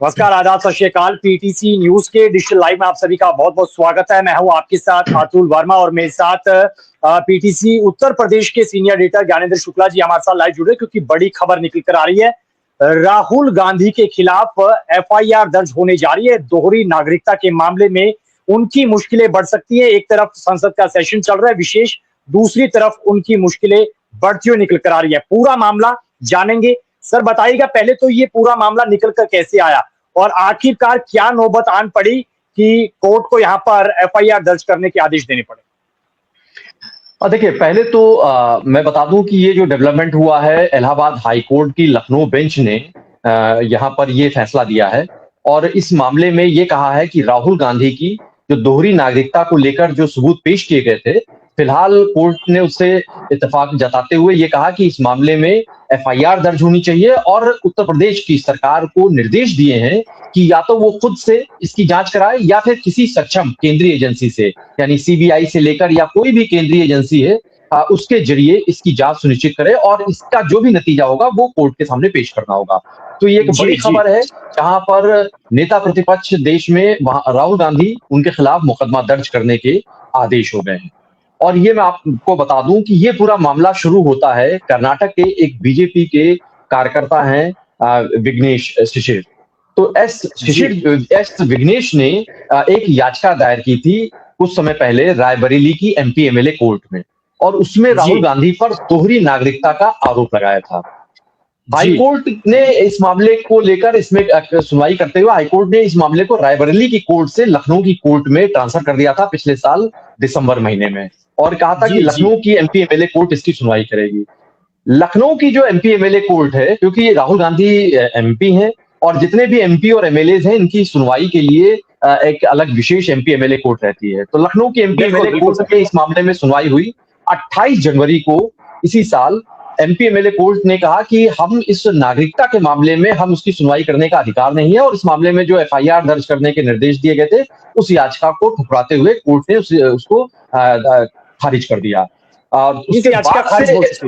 नमस्कार, आदाब, सत श्री अकाल। पीटीसी न्यूज के डिजिटल लाइव में आप सभी का बहुत बहुत स्वागत है। मैं हूं आपके साथ अतुल वर्मा और मेरे साथ पीटीसी उत्तर प्रदेश के सीनियर एडिटर ज्ञानेंद्र शुक्ला जी हमारे साथ लाइव जुड़े, क्योंकि बड़ी खबर निकल कर आ रही है। राहुल गांधी के खिलाफ एफआईआर दर्ज होने जा रही है। दोहरी नागरिकता के मामले में उनकी मुश्किलें बढ़ सकती है। एक तरफ संसद का सेशन चल रहा है विशेष, दूसरी तरफ उनकी मुश्किलें बढ़ती हुई निकल कर आ रही है। पूरा मामला जानेंगे। सर बताइएगा, पहले तो ये पूरा मामला निकल कर कैसे आया और आखिरकार क्या नौबत आन पड़ी कि कोर्ट को यहाँ पर एफआईआर दर्ज करने के आदेश देने पड़े। और देखिए, पहले तो मैं बता दूं कि ये जो डेवलपमेंट हुआ है, इलाहाबाद हाई कोर्ट की लखनऊ बेंच ने यहाँ पर ये फैसला दिया है और इस मामले में ये कहा है कि राहुल गांधी की जो दोहरी नागरिकता को लेकर जो सबूत पेश किए गए थे, फिलहाल कोर्ट ने उससे इत्तेफाक जताते हुए ये कहा कि इस मामले में एफआईआर दर्ज होनी चाहिए और उत्तर प्रदेश की सरकार को निर्देश दिए हैं कि या तो वो खुद से इसकी जांच कराए या फिर किसी सक्षम केंद्रीय एजेंसी से, यानी सीबीआई से लेकर या कोई भी केंद्रीय एजेंसी है उसके जरिए इसकी जांच सुनिश्चित करे और इसका जो भी नतीजा होगा वो कोर्ट के सामने पेश करना होगा। तो ये एक बड़ी खबर है, जहां पर नेता प्रतिपक्ष देश में राहुल गांधी उनके खिलाफ मुकदमा दर्ज करने के आदेश हो गए हैं। और ये मैं आपको बता दूं कि ये पूरा मामला शुरू होता है कर्नाटक के एक बीजेपी के कार्यकर्ता हैं विघ्नेश शिशिर। तो एस विघ्नेश ने एक याचिका दायर की थी कुछ समय पहले रायबरेली की एमपी एमएलए कोर्ट में, और उसमें राहुल गांधी पर दोहरी नागरिकता का आरोप लगाया था। हाईकोर्ट ने इस मामले को लेकर इसमें सुनवाई करते हुए हाईकोर्ट ने इस मामले को रायबरेली की कोर्ट से लखनऊ की कोर्ट में ट्रांसफर कर दिया था पिछले साल दिसंबर महीने में, और कहा था कि लखनऊ की एमपी एमएलए कोर्ट इसकी सुनवाई करेगी। लखनऊ की जो एमपी एमएलए कोर्ट है, क्योंकि राहुल गांधी एमपी हैं और जितने भी एमपी और एमएलए हैं इनकी सुनवाई के लिए एक अलग विशेष एमपी एमएलए कोर्ट रहती है। तो लखनऊ की एमपी एमएलए कोर्ट में इस मामले में सुनवाई हुई 28 जनवरी को इसी साल। एमपी एमएलए कोर्ट ने कहा कि हम इस नागरिकता के मामले में हम उसकी सुनवाई करने का अधिकार नहीं है, और इस मामले में जो एफआईआर दर्ज करने के निर्देश दिए गए थे उस याचिका को ठुकराते हुए कोर्ट ने उसको खारिज कर दिया। और उसके बाद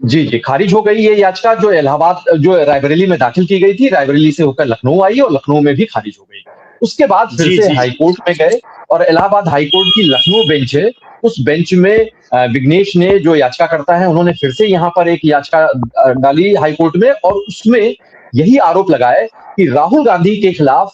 जी खारिज हो गई ये याचिका, जो इलाहाबाद जो रायबरेली में दाखिल की गई थी, रायबरेली से होकर लखनऊ आई और लखनऊ में भी खारिज हो गई। उसके बाद फिर से हाईकोर्ट में गए और इलाहाबाद हाईकोर्ट की लखनऊ बेंच है, उस बेंच में विघ्नेश ने जो याचिका करता है उन्होंने फिर से यहाँ पर एक याचिका डाली हाईकोर्ट में, और उसमें यही आरोप लगाए कि राहुल गांधी के खिलाफ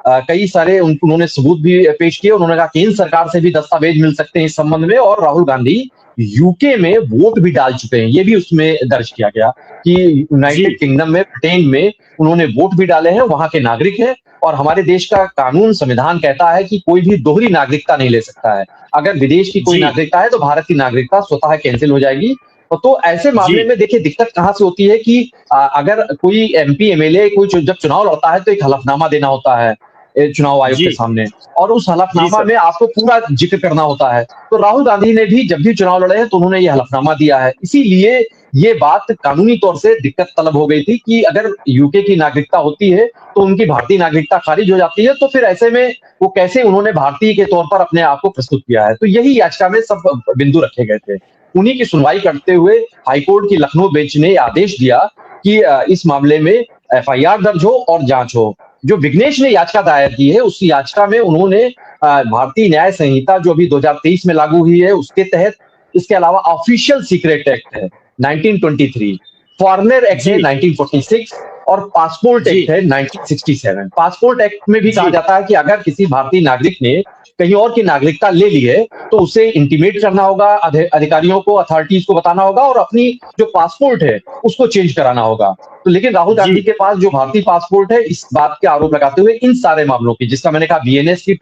कई सारे उन्होंने सबूत भी पेश किए। उन्होंने कहा केंद्र सरकार से भी दस्तावेज मिल सकते हैं इस संबंध में, और राहुल गांधी यूके में वोट भी डाल चुके हैं, ये भी उसमें दर्ज किया गया कि यूनाइटेड किंगडम में, ब्रिटेन में उन्होंने वोट भी डाले हैं, वहां के नागरिक हैं। और हमारे देश का कानून संविधान कहता है कि कोई भी दोहरी नागरिकता नहीं ले सकता है। अगर विदेश की कोई नागरिकता है तो भारत की नागरिकता स्वतः कैंसिल हो जाएगी। तो ऐसे मामले में देखिए दिक्कत कहां से होती है कि अगर कोई एमपी एमएलए कोई जब चुनाव लड़ता है तो एक हलफनामा देना होता है चुनाव आयोग के सामने, और उस हलफनामा में आपको पूरा जिक्र करना होता है। तो राहुल गांधी ने भी जब भी चुनाव लड़े हैं तो उन्होंने ये हलफनामा दिया है। इसीलिए ये बात कानूनी तौर से दिक्कत तलब हो गई थी कि अगर यूके की नागरिकता होती है तो उनकी भारतीय नागरिकता खारिज हो जाती है, तो फिर ऐसे में वो कैसे उन्होंने भारतीय के तौर पर अपने आप को प्रस्तुत किया है। तो यही याचिका में सब बिंदु रखे गए थे। उन्हीं की सुनवाई करते हुए हाईकोर्ट की लखनऊ बेंच ने आदेश दिया कि इस मामले में एफआईआर दर्ज हो और जांच हो। जो विघ्नेश ने याचिका दायर की है उस याचिका में उन्होंने भारतीय न्याय संहिता जो अभी 2023 में लागू हुई है उसके तहत, इसके अलावा ऑफिशियल सीक्रेट एक्ट है 1923, फॉरेनर एक्ट है 1946 और पासपोर्ट एक्ट है 1967। पासपोर्ट एक्ट में भी कहा जाता है कि अगर किसी भारतीय नागरिक ने कहीं और की नागरिकता ले ली है तो उसे इंटीमेट करना होगा, अधिकारियों को, अथॉरिटीज को बताना होगा और अपनी जो पासपोर्ट है उसको चेंज कराना होगा। तो लेकिन राहुल गांधी के पास जो भारतीय पासपोर्ट है, इस बात के आरोप लगाते हुए इन सारे मामलों की, जिसका मैंने कहा बीएनएस की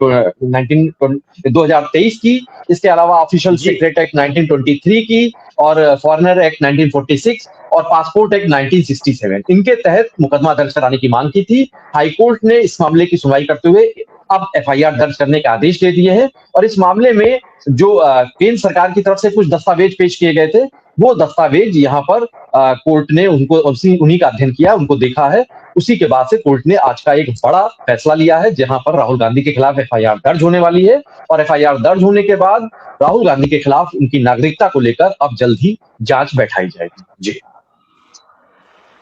2023 की, इसके अलावा ऑफिशियल सीक्रेट एक्ट 1923 की और फॉरेनर एक्ट 1946 और पासपोर्ट एक्ट 1967, इनके तहत मुकदमा दर्ज कराने की मांग की थी। हाईकोर्ट ने इस मामले की सुनवाई करते हुए अब एफआईआर दर्ज करने के आदेश दे दिए हैं, और इस मामले में जो केंद्र सरकार की तरफ से कुछ दस्तावेज पेश किए गए थे, वो दस्तावेज यहाँ पर कोर्ट ने उनको उन्हीं का अध्ययन किया, उनको देखा है। उसी के बाद से कोर्ट ने आज का एक बड़ा फैसला लिया है, जहां पर राहुल गांधी के खिलाफ एफआईआर दर्ज होने वाली है, और एफआईआर दर्ज होने के बाद राहुल गांधी के खिलाफ उनकी नागरिकता को लेकर अब जल्द ही जांच बैठाई जाएगी। जी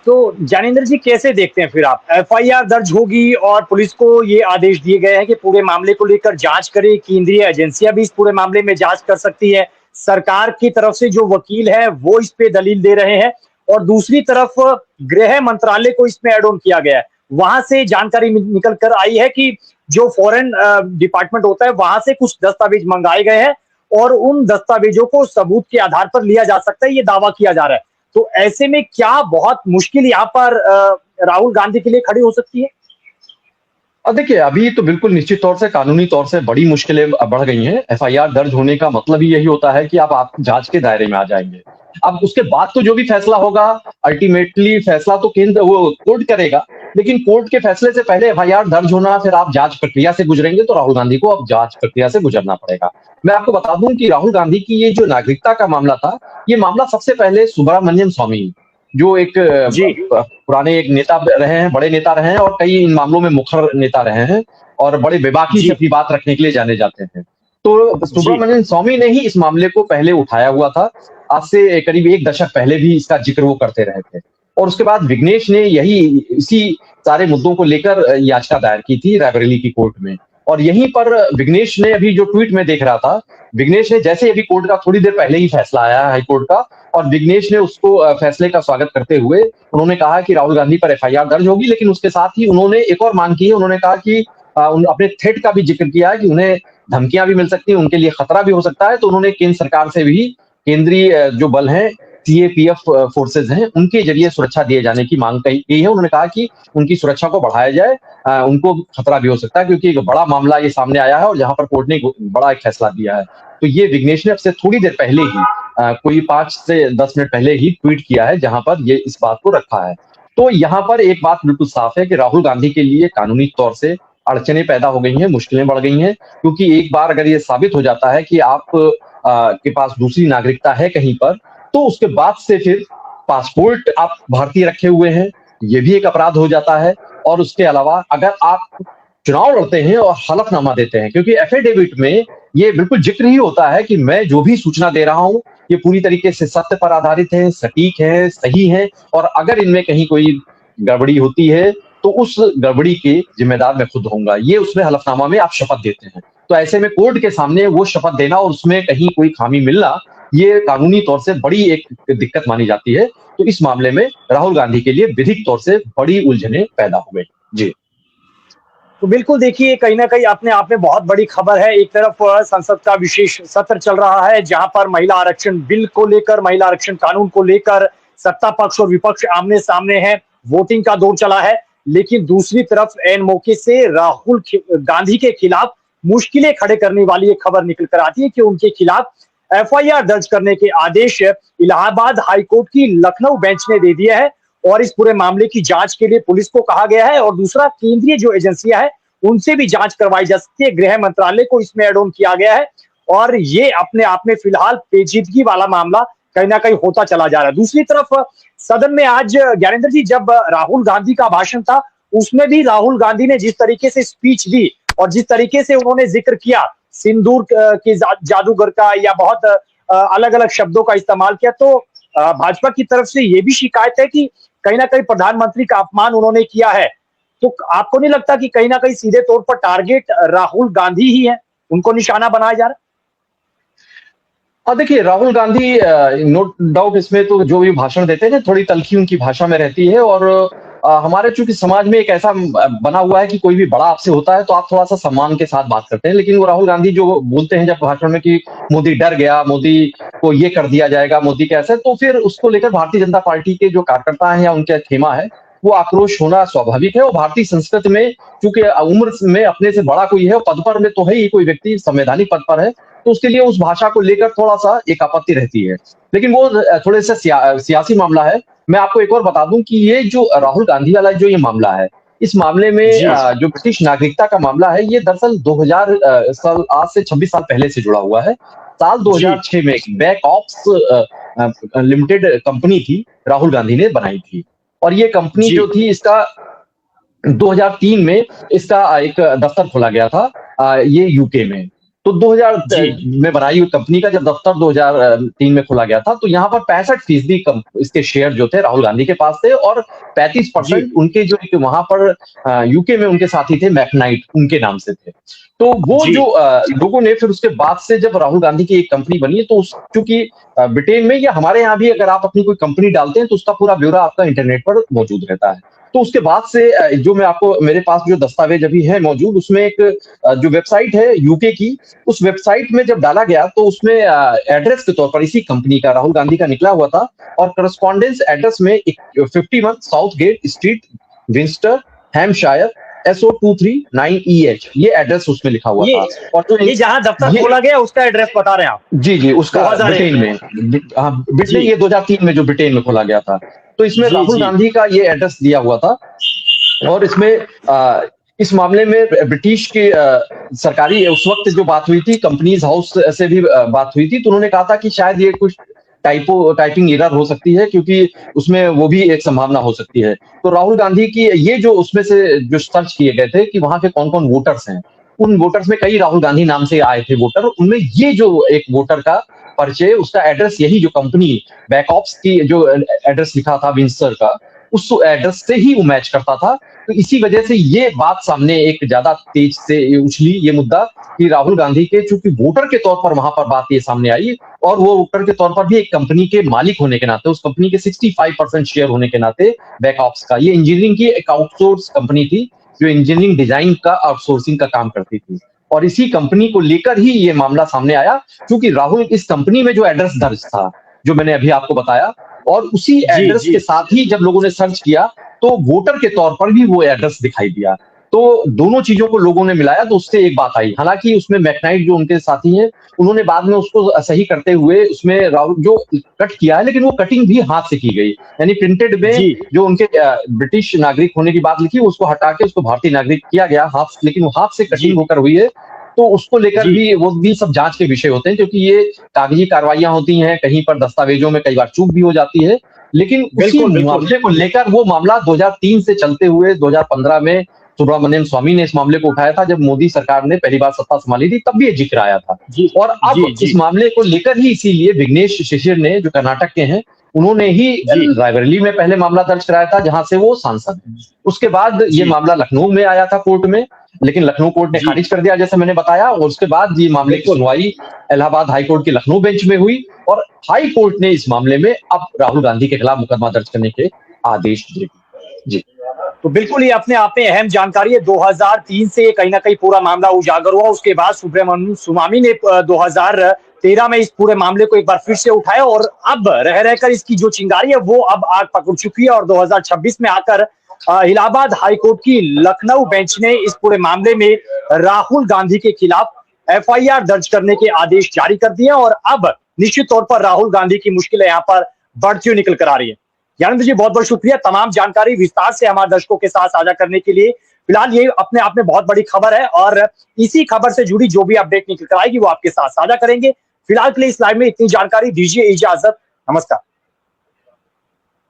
तो ज्ञानेंद्र जी कैसे देखते हैं फिर आप? एफआईआर दर्ज होगी और पुलिस को ये आदेश दिए गए हैं कि पूरे मामले को लेकर जांच करे, केंद्रीय एजेंसियां भी इस पूरे मामले में जांच कर सकती है। सरकार की तरफ से जो वकील है वो इस पे दलील दे रहे हैं और दूसरी तरफ गृह मंत्रालय को इसमें एड ऑन किया गया है। वहां से जानकारी निकल कर आई है कि जो फॉरेन डिपार्टमेंट होता है वहां से कुछ दस्तावेज मंगाए गए हैं और उन दस्तावेजों को सबूत के आधार पर लिया जा सकता है, ये दावा किया जा रहा है। तो ऐसे में क्या बहुत मुश्किल यहाँ पर राहुल गांधी के लिए खड़ी हो सकती है? और देखिए, अभी तो बिल्कुल निश्चित तौर से कानूनी तौर से बड़ी मुश्किलें बढ़ गई हैं। एफआईआर दर्ज होने का मतलब ही यही होता है कि आप जांच के दायरे में आ जाएंगे। अब उसके बाद तो जो भी फैसला होगा, अल्टीमेटली फैसला तो केंद्र वो कोर्ट करेगा, लेकिन कोर्ट के फैसले से पहले एफआईआर दर्ज होना, फिर आप जांच प्रक्रिया से गुजरेंगे, तो राहुल गांधी को अब जांच प्रक्रिया से गुजरना पड़ेगा। मैं आपको बता दूं कि राहुल गांधी की ये जो नागरिकता का मामला था, ये मामला सबसे पहले सुब्रमण्यम स्वामी, जो एक जी। पुराने एक नेता रहे हैं, बड़े नेता रहे हैं और कई इन मामलों में मुखर नेता रहे हैं और बड़े बेबाकी से जी। अपनी बात रखने के लिए जाने जाते हैं। तो जी। सुब्रमण्यम स्वामी ने ही इस मामले को पहले उठाया हुआ था। आज से करीब 1 दशक पहले भी इसका जिक्र वो करते रहे थे और उसके बाद विघ्नेश ने यही इसी सारे मुद्दों को लेकर याचिका दायर की थी रायबरेली की कोर्ट में। और यहीं पर विघ्नेश ने, अभी जो ट्वीट में देख रहा था, विघ्नेश ने जैसे अभी कोर्ट का थोड़ी देर पहले ही फैसला आया है हाईकोर्ट का, और विघ्नेश ने उसको फैसले का स्वागत करते हुए उन्होंने कहा कि राहुल गांधी पर एफआईआर दर्ज होगी, लेकिन उसके साथ ही उन्होंने एक और मांग की है। उन्होंने कहा कि अपने थ्रेट का भी जिक्र किया है कि उन्हें धमकियां भी मिल सकती हैं, उनके लिए खतरा भी हो सकता है। तो उन्होंने केंद्र सरकार से भी केंद्रीय जो बल हैं, सीएपीएफ फोर्सेज हैं, उनके जरिए सुरक्षा दिए जाने की मांग की है। उन्होंने कहा कि उनकी सुरक्षा को बढ़ाया जाए, उनको खतरा भी हो सकता है क्योंकि एक बड़ा मामला ये सामने आया है और जहां पर कोर्ट ने बड़ा एक फैसला दिया है। तो ये विघ्नेश ने अब से थोड़ी देर पहले ही, कोई 5 से 10 मिनट पहले ही ट्वीट किया है जहां पर ये इस बात को रखा है। तो यहाँ पर एक बात बिल्कुल साफ है कि राहुल गांधी के लिए कानूनी तौर से अड़चनें पैदा हो गई हैं, मुश्किलें बढ़ गई हैं, क्योंकि एक बार अगर ये साबित हो जाता है कि आप के पास दूसरी नागरिकता है कहीं पर, तो उसके बाद से फिर पासपोर्ट आप भारतीय रखे हुए हैं, ये भी एक अपराध हो जाता है। और उसके अलावा अगर आप चुनाव लड़ते हैं और हलफनामा देते हैं, क्योंकि एफिडेविट में ये बिल्कुल जिक्र ही होता है कि मैं जो भी सूचना दे रहा हूं ये पूरी तरीके से सत्य पर आधारित है, सटीक है, सही है, और अगर इनमें कहीं कोई गड़बड़ी होती है तो उस गड़बड़ी के जिम्मेदार मैं खुद होऊंगा, ये उसमें हलफनामा में आप शपथ देते हैं। तो ऐसे में कोर्ट के सामने वो शपथ देना और उसमें कहीं कोई खामी मिलना, ये कानूनी तौर से बड़ी एक दिक्कत मानी जाती है। तो इस मामले में राहुल गांधी के लिए विधिक तौर से बड़ी उलझनें पैदा हो गई। जी। तो बिल्कुल देखिए, कहीं ना कहीं अपने आप में बहुत बड़ी खबर है। एक तरफ संसद का विशेष सत्र चल रहा है जहां पर महिला आरक्षण बिल को लेकर, महिला आरक्षण कानून को लेकर सत्ता पक्ष और विपक्ष आमने सामने है, वोटिंग का दौर चला है। लेकिन दूसरी तरफ एन मौके से राहुल गांधी के खिलाफ मुश्किलें खड़े करने वाली एक खबर निकल कर आती है कि उनके खिलाफ एफआईआर दर्ज करने के आदेश इलाहाबाद हाईकोर्ट की लखनऊ बेंच ने दे दिया है और इस पूरे मामले की जांच के लिए पुलिस को कहा गया है। और दूसरा, केंद्रीय जो एजेंसियां है उनसे भी जांच करवाई जा सकती है, गृह मंत्रालय को इसमें एड ऑन किया गया है। और ये अपने आप में फिलहाल पेचीदगी वाला मामला कहीं ना कहीं होता चला जा रहा है। दूसरी तरफ सदन में आज ज्ञानेंद्र जी जब राहुल गांधी का भाषण था, उसमें भी राहुल गांधी ने जिस तरीके से स्पीच दी और जिस तरीके से उन्होंने जिक्र किया सिंदूर के जादूगर का, या बहुत अलग अलग शब्दों का इस्तेमाल किया, तो भाजपा की तरफ से यह भी शिकायत है कि कहीं ना कहीं प्रधानमंत्री का अपमान उन्होंने किया है। तो आपको नहीं लगता कि कहीं ना कहीं सीधे तौर पर टारगेट राहुल गांधी ही है, उनको निशाना बनाया जा रहा है? और देखिए, राहुल गांधी नो डाउट इसमें तो जो भी भाषण देते हैं थोड़ी तल्खी उनकी भाषा में रहती है। और हमारे चूंकि समाज में एक ऐसा बना हुआ है कि कोई भी बड़ा आपसे होता है तो आप थोड़ा सा सम्मान के साथ बात करते हैं, लेकिन वो राहुल गांधी जो बोलते हैं जब भाषण में कि मोदी डर गया, मोदी को ये कर दिया जाएगा, मोदी कैसे, तो फिर उसको लेकर भारतीय जनता पार्टी के जो कार्यकर्ता हैं या उनका खेमा है, वो आक्रोश होना स्वाभाविक है। और भारतीय संस्कृति में चूंकि उम्र में अपने से बड़ा कोई है, पद पर में तो है ही कोई व्यक्ति, संवैधानिक पद पर है, तो उसके लिए उस भाषा को लेकर थोड़ा सा एक आपत्ति रहती है। लेकिन वो थोड़े से सियासी मामला है। मैं आपको एक और बता दूं कि ये जो राहुल गांधी वाला जो ये मामला है, इस मामले में जो ब्रिटिश नागरिकता का मामला है, ये दरअसल 2000 साल, आज से 26 साल पहले से जुड़ा हुआ है। साल 2006 में बैक ऑप्स लिमिटेड कंपनी थी, राहुल गांधी ने बनाई थी। और ये कंपनी जो थी, इसका 2003 में इसका एक दफ्तर खोला गया था ये यूके में। तो 2000 जी में बनाई हुई कंपनी का जब दफ्तर 2003 में खोला गया था, तो यहाँ पर 65% इसके शेयर जो थे राहुल गांधी के पास थे, और जी 35% उनके जो वहां पर यूके में उनके साथी थे मैकनाइट, उनके नाम से थे। तो वो जी जो लोगों ने फिर उसके बाद से जब राहुल गांधी की एक कंपनी बनी, तो चूंकि ब्रिटेन में या हमारे यहाँ भी अगर आप अपनी कोई कंपनी डालते हैं तो उसका पूरा ब्यौरा आपका इंटरनेट पर मौजूद रहता है। तो उसके बाद से जो मैं आपको, मेरे पास जो दस्तावेज अभी है मौजूद, उसमें एक जो वेबसाइट है यूके की, उस वेबसाइट में जब डाला गया तो उसमें एड्रेस के तौर पर इसी कंपनी का, राहुल गांधी का निकला हुआ था, और करस्पॉन्डेंस एड्रेस में 51 Southgate street, Winchester, Hampshire, SO239EH, ये एड्रेस उसमें लिखा हुआ ये था। और जो ये जहां दफ्तर ये खोला गया उसका एड्रेस बता रहे हैं आप? जी जी, उसका 2001 ब्रिटेन में। में, हाँ ब्रिटेन, जी ये 2003 में जो ब्रिटेन में खोला गया था, तो इसमें जी राहुल जी गांधी का ये एड्रेस दिया हुआ था। और इसमें इस मामले में ब्रिटिश की सरकारी उस वक्त जो बात हुई थी, कंपनीज हाउस से भी बात हुई थी, तो उन्होंने कहा था कि शायद ये कुछ टाइपिंग एरर हो सकती है, क्योंकि उसमें वो भी एक संभावना हो सकती है। तो राहुल गांधी की ये जो उसमें से जो सर्च किए गए थे कि वहां के कौन कौन वोटर्स हैं, उन वोटर्स में कई राहुल गांधी नाम से आए थे वोटर, उनमें ये जो एक वोटर का परिचय, उसका एड्रेस, यही जो कंपनी बैकऑप्स की जो एड्रेस लिखा था विंसर का, उस एड्रेस से ही वो मैच करता था। तो इसी वजह से ये बात सामने एक ज्यादा तेज से उछली, ये मुद्दा, कि राहुल गांधी के चूंकि वोटर के तौर पर वहां पर बात ये सामने आई, और वो वोटर के तौर पर भी एक कंपनी के मालिक होने के नाते, उस कंपनी के 65% शेयर होने के नाते, बैकऑप्स का, ये इंजीनियरिंग की एक आउटसोर्स कंपनी थी जो इंजीनियरिंग डिजाइन का आउटसोर्सिंग का काम करती थी। और इसी कंपनी को लेकर ही ये मामला सामने आया, क्योंकि राहुल, इस कंपनी में जो एड्रेस दर्ज था, जो मैंने अभी आपको बताया, और उसी जी एड्रेस जी के साथ ही जब लोगों ने सर्च किया तो वोटर के तौर पर भी वो एड्रेस दिखाई दिया। तो दोनों चीजों को लोगों ने मिलाया तो उससे एक बात आई। हालांकि उसमें मैकनाइट जो उनके साथी हैं, उन्होंने बाद में उसको सही करते हुए उसमें राहुल जो कट किया है, लेकिन वो कटिंग भी हाथ से की गई, यानी प्रिंटेड में जी जो उनके ब्रिटिश नागरिक होने की बात लिखी, उसको हटा के उसको भारतीय नागरिक किया गया हाथ, लेकिन वो हाथ से जी कटिंग होकर हुई है। तो उसको लेकर जी भी, वो भी सब जांच के विषय होते हैं, क्योंकि ये कागजी कार्रवाइयां होती हैं, कहीं पर दस्तावेजों में कई बार चूक भी हो जाती है। लेकिन उसी बिल्कुल बिल्कुल मामले को लेकर, वो मामला 2003 से चलते हुए 2015 में सुब्रमण्यम स्वामी ने इस मामले को उठाया था, जब मोदी सरकार ने पहली बार सत्ता संभाली थी, तब भी ये जिक्र आया था। जी और अब जी इस जी मामले को लेकर ही इसीलिए विघ्नेश शिशिर ने, जो कर्नाटक के हैं, उन्होंने ही जी रायबरेली में पहले मामला दर्ज कराया था, जहां से वो सांसद हैं। उसके बाद ये जी मामला लखनऊ में आया था कोर्ट में, लेकिन लखनऊ कोर्ट ने जी खारिज कर दिया, जैसे मैंने बताया। और उसके बाद ये मामले की बिल्कुल। सुनवाई इलाहाबाद हाई कोर्ट के लखनऊ बेंच में हुई, और हाई कोर्ट ने इस मामले में अब राहुल गांधी के खिलाफ मुकदमा दर्ज करने के आदेश दिए। जी तो बिल्कुल ये अपने आप में अहम जानकारी है। 2003 से कहीं ना कहीं पूरा मामला उजागर हुआ। उसके बाद सुब्रमण्यम स्वामी ने 2013 में इस पूरे मामले को एक बार फिर से उठाया, और अब रह रहकर इसकी जो चिंगारी है वो अब आग पकड़ चुकी है। और 2026 में आकर इलाहाबाद हाईकोर्ट की लखनऊ बेंच ने इस पूरे मामले में राहुल गांधी के खिलाफ FIR दर्ज करने के आदेश जारी कर दिए। और अब निश्चित तौर पर राहुल गांधी की मुश्किलें यहाँ पर बढ़ती हुई निकल कर आ रही है। ज्ञानेंद्र जी, बहुत बहुत शुक्रिया तमाम जानकारी विस्तार से हमारे दर्शकों के साथ साझा करने के लिए। फिलहाल ये अपने आप में बहुत बड़ी खबर है, और इसी खबर से जुड़ी जो भी अपडेट निकल कर आएगी वो आपके साथ साझा करेंगे। फिलहाल के लिए इस लाइव में इतनी जानकारी, दीजिए इजाजत, नमस्कार।